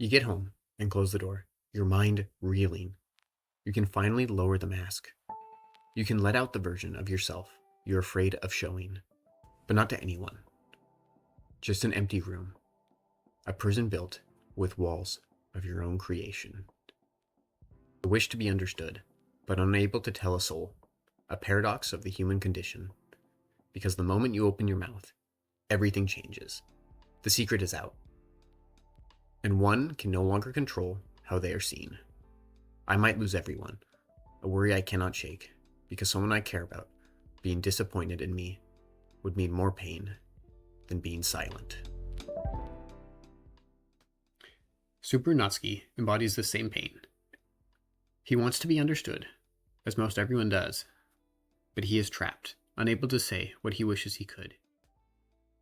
You get home and close the door, your mind reeling. You can finally lower the mask. You can let out the version of yourself you're afraid of showing, but not to anyone. Just an empty room, a prison built with walls of your own creation. The wish to be understood, but unable to tell a soul, a paradox of the human condition. Because the moment you open your mouth, everything changes. The secret is out. And one can no longer control how they are seen. I might lose everyone, a worry I cannot shake, because someone I care about being disappointed in me would mean more pain than being silent. Subaru Natsuki embodies the same pain. He wants to be understood, as most everyone does, but he is trapped, unable to say what he wishes he could.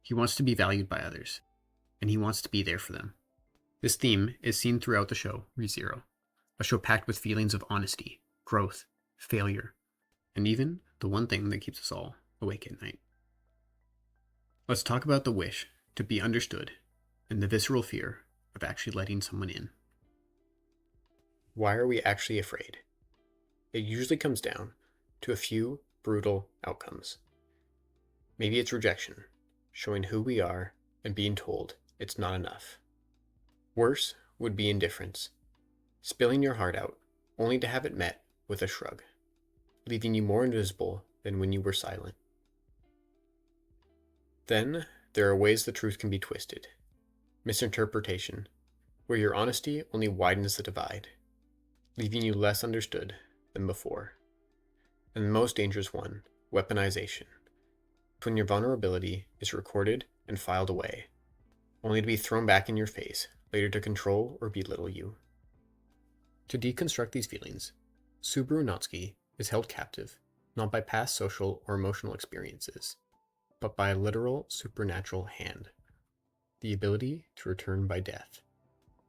He wants to be valued by others, and he wants to be there for them. This theme is seen throughout the show ReZero, a show packed with feelings of honesty, growth, failure, and even the one thing that keeps us all awake at night. Let's talk about the wish to be understood and the visceral fear of actually letting someone in. Why are we actually afraid? It usually comes down to a few brutal outcomes. Maybe it's rejection, showing who we are and being told it's not enough. Worse would be indifference, spilling your heart out only to have it met with a shrug, leaving you more invisible than when you were silent. Then there are ways the truth can be twisted. Misinterpretation, where your honesty only widens the divide, leaving you less understood than before. And the most dangerous one, weaponization, when your vulnerability is recorded and filed away, only to be thrown back in your face later to control or belittle you. To deconstruct these feelings, Subaru Natsuki is held captive not by past social or emotional experiences, but by a literal supernatural hand, the ability to return by death.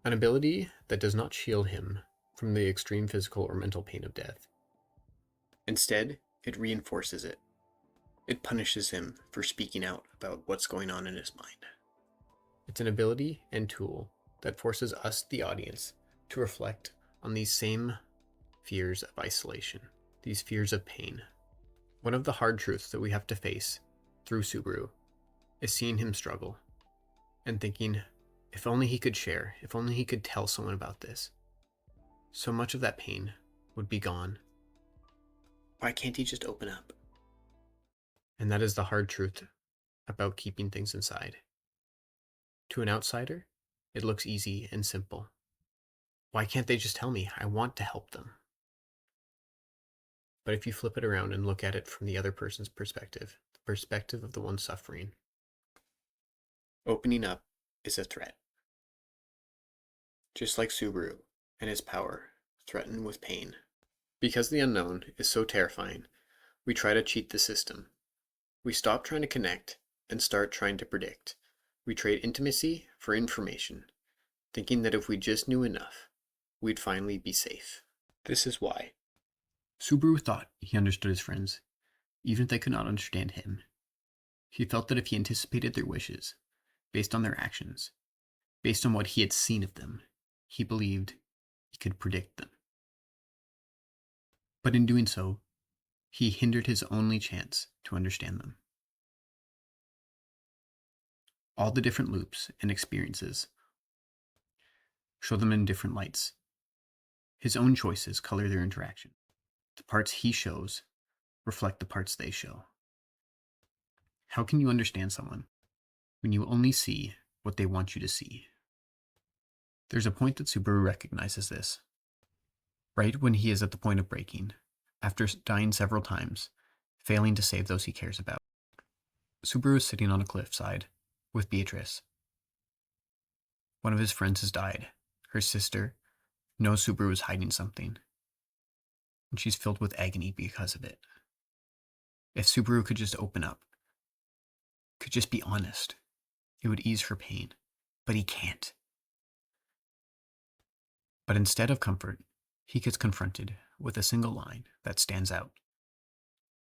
An ability that does not shield him from the extreme physical or mental pain of death. Instead, it reinforces it. It punishes him for speaking out about what's going on in his mind. It's an ability and tool that forces us, the audience, to reflect on these same fears of isolation, these fears of pain. One of the hard truths that we have to face through Subaru is seeing him struggle and thinking, if only he could share, if only he could tell someone about this, so much of that pain would be gone. Why can't he just open up? And that is the hard truth about keeping things inside. To an outsider, it looks easy and simple. Why can't they just tell me? I want to help them. But if you flip it around and look at it from the other person's perspective, the perspective of the one suffering, opening up is a threat. Just like Subaru and his power threaten with pain. Because the unknown is so terrifying, we try to cheat the system. We stop trying to connect and start trying to predict. We trade intimacy for information, thinking that if we just knew enough, we'd finally be safe. This is why Subaru thought he understood his friends, even if they could not understand him. He felt that if he anticipated their wishes, based on their actions, based on what he had seen of them, he believed he could predict them. But in doing so, he hindered his only chance to understand them. All the different loops and experiences show them in different lights. His own choices color their interaction. The parts he shows reflect the parts they show. How can you understand someone when you only see what they want you to see? There's a point that Subaru recognizes this. Right when he is at the point of breaking, after dying several times, failing to save those he cares about. Subaru is sitting on a cliffside with Beatrice. One of his friends has died. Her sister knows Subaru is hiding something, and she's filled with agony because of it. If Subaru could just open up, could just be honest, it would ease her pain, but he can't. But instead of comfort, he gets confronted with a single line that stands out.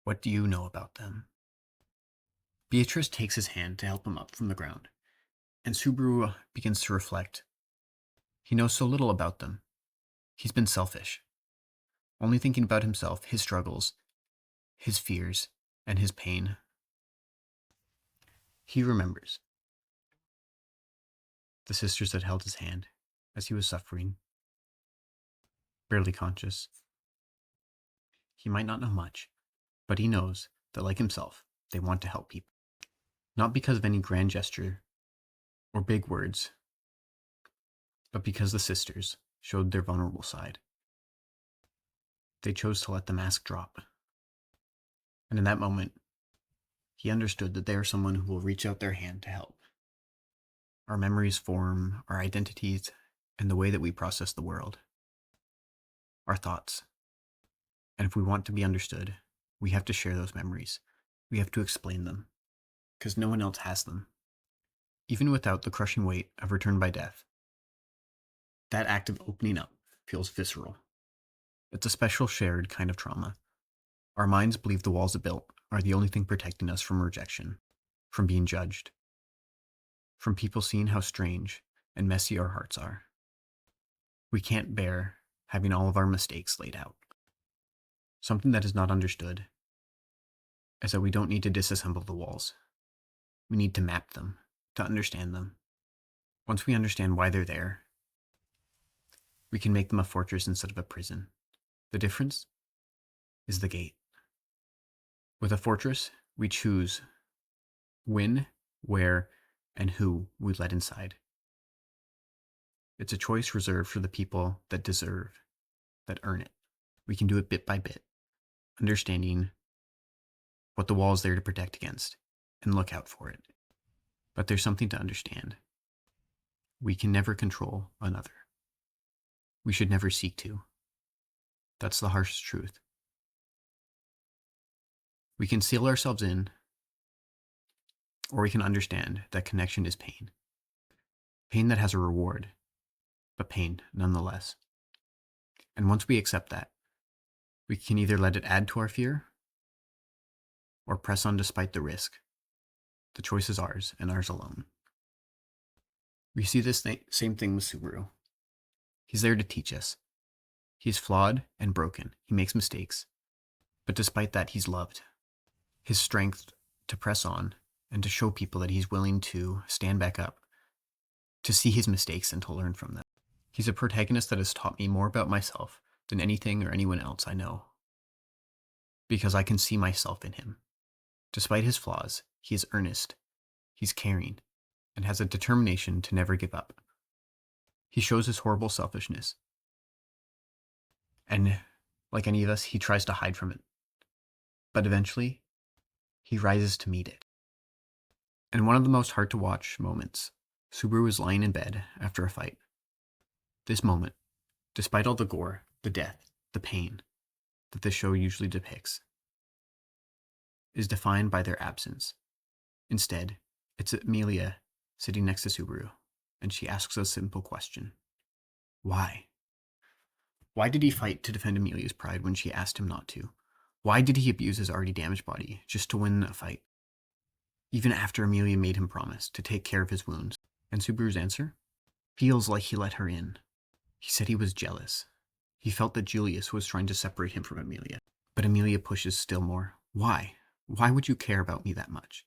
What do you know about them? Beatrice takes his hand to help him up from the ground, and Subaru begins to reflect. He knows so little about them. He's been selfish, only thinking about himself, his struggles, his fears, and his pain. He remembers the sisters that held his hand as he was suffering, barely conscious. He might not know much, but he knows that, like himself, they want to help people. Not because of any grand gesture or big words, but because the sisters showed their vulnerable side. They chose to let the mask drop. And in that moment, he understood that they are someone who will reach out their hand to help. Our memories form our identities and the way that we process the world, our thoughts. And if we want to be understood, we have to share those memories. We have to explain them, because no one else has them. Even without the crushing weight of return by death, that act of opening up feels visceral. It's a special shared kind of trauma. Our minds believe the walls it built are the only thing protecting us from rejection, from being judged, from people seeing how strange and messy our hearts are. We can't bear having all of our mistakes laid out. Something that is not understood is that we don't need to disassemble the walls. We need to map them, to understand them. Once we understand why they're there, we can make them a fortress instead of a prison. The difference is the gate. With a fortress, we choose when, where, and who we let inside. It's a choice reserved for the people that deserve, that earn it. We can do it bit by bit, understanding what the wall is there to protect against and look out for it. But there's something to understand. We can never control another. We should never seek to. That's the harshest truth. We can seal ourselves in, or we can understand that connection is pain. Pain that has a reward, but pain nonetheless. And once we accept that, we can either let it add to our fear or press on despite the risk. The choice is ours and ours alone. We see this same thing with Subaru. He's there to teach us. He's flawed and broken. He makes mistakes. But despite that, he's loved. His strength to press on and to show people that he's willing to stand back up, to see his mistakes and to learn from them. He's a protagonist that has taught me more about myself than anything or anyone else I know, because I can see myself in him. Despite his flaws, he is earnest, he's caring, and has a determination to never give up. He shows his horrible selfishness, and like any of us, he tries to hide from it. But eventually, he rises to meet it. In one of the most hard-to-watch moments, Subaru is lying in bed after a fight. This moment, despite all the gore, the death, the pain that this show usually depicts, is defined by their absence. Instead, it's Amelia sitting next to Subaru, and she asks a simple question. Why? Why did he fight to defend Amelia's pride when she asked him not to? Why did he abuse his already damaged body just to win a fight? Even after Amelia made him promise to take care of his wounds. And Subaru's answer? Feels like he let her in. He said he was jealous. He felt that Julius was trying to separate him from Amelia. But Amelia pushes still more. Why? Why would you care about me that much?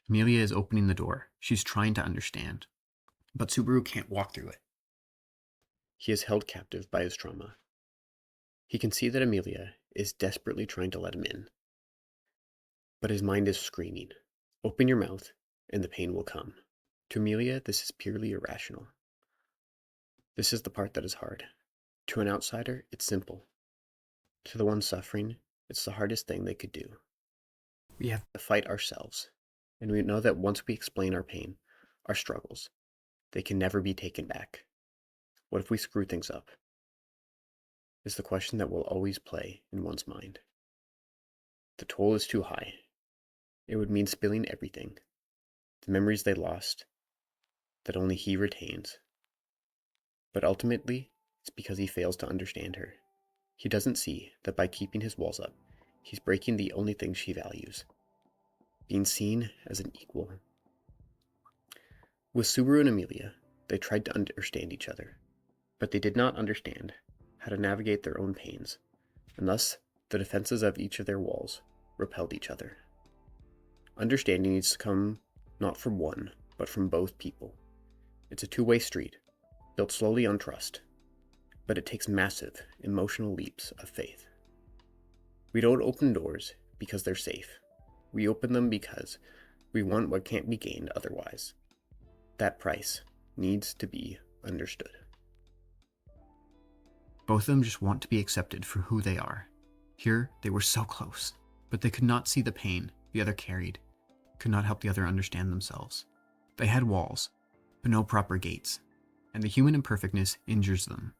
Amelia is opening the door. She's trying to understand. But Subaru can't walk through it. He is held captive by his trauma. He can see that Amelia is desperately trying to let him in. But his mind is screaming, open your mouth, and the pain will come. To Amelia, this is purely irrational. This is the part that is hard. To an outsider, it's simple. To the one suffering, it's the hardest thing they could do. We have to fight ourselves, and we know that once we explain our pain, our struggles, they can never be taken back. What if we screw things up? Is the question that will always play in one's mind. The toll is too high. It would mean spilling everything, the memories they lost, that only he retains. But ultimately, it's because he fails to understand her. He doesn't see that by keeping his walls up, he's breaking the only thing she values, being seen as an equal. With Subaru and Amelia, they tried to understand each other, but they did not understand how to navigate their own pains, and thus the defenses of each of their walls repelled each other. Understanding needs to come not from one, but from both people. It's a two-way street, built slowly on trust, but it takes massive emotional leaps of faith. We don't open doors because they're safe. We open them because we want what can't be gained otherwise. That price needs to be understood. Both of them just want to be accepted for who they are. Here, they were so close, but they could not see the pain the other carried, could not help the other understand themselves. They had walls, but no proper gates, and the human imperfectness injures them.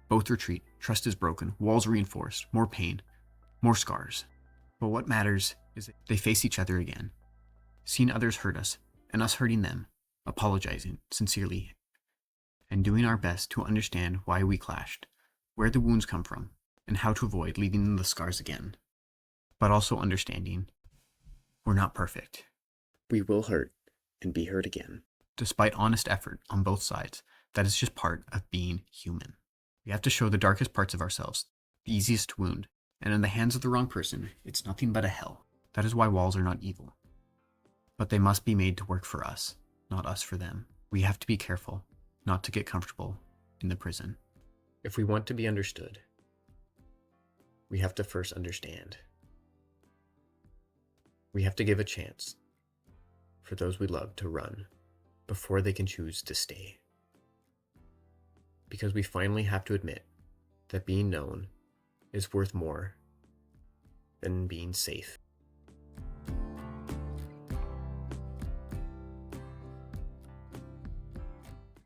Both retreat, trust is broken, walls reinforced, more pain, more scars. But what matters is that they face each other again, seeing others hurt us, and us hurting them, apologizing sincerely, and doing our best to understand why we clashed, where the wounds come from, and how to avoid leaving the scars again. But also understanding we're not perfect. We will hurt and be hurt again. Despite honest effort on both sides, that is just part of being human. We have to show the darkest parts of ourselves, the easiest to wound, and in the hands of the wrong person, it's nothing but a hell. That is why walls are not evil. But they must be made to work for us, not us for them. We have to be careful not to get comfortable in the prison. If we want to be understood, we have to first understand. We have to give a chance for those we love to run before they can choose to stay. Because we finally have to admit that being known is worth more than being safe.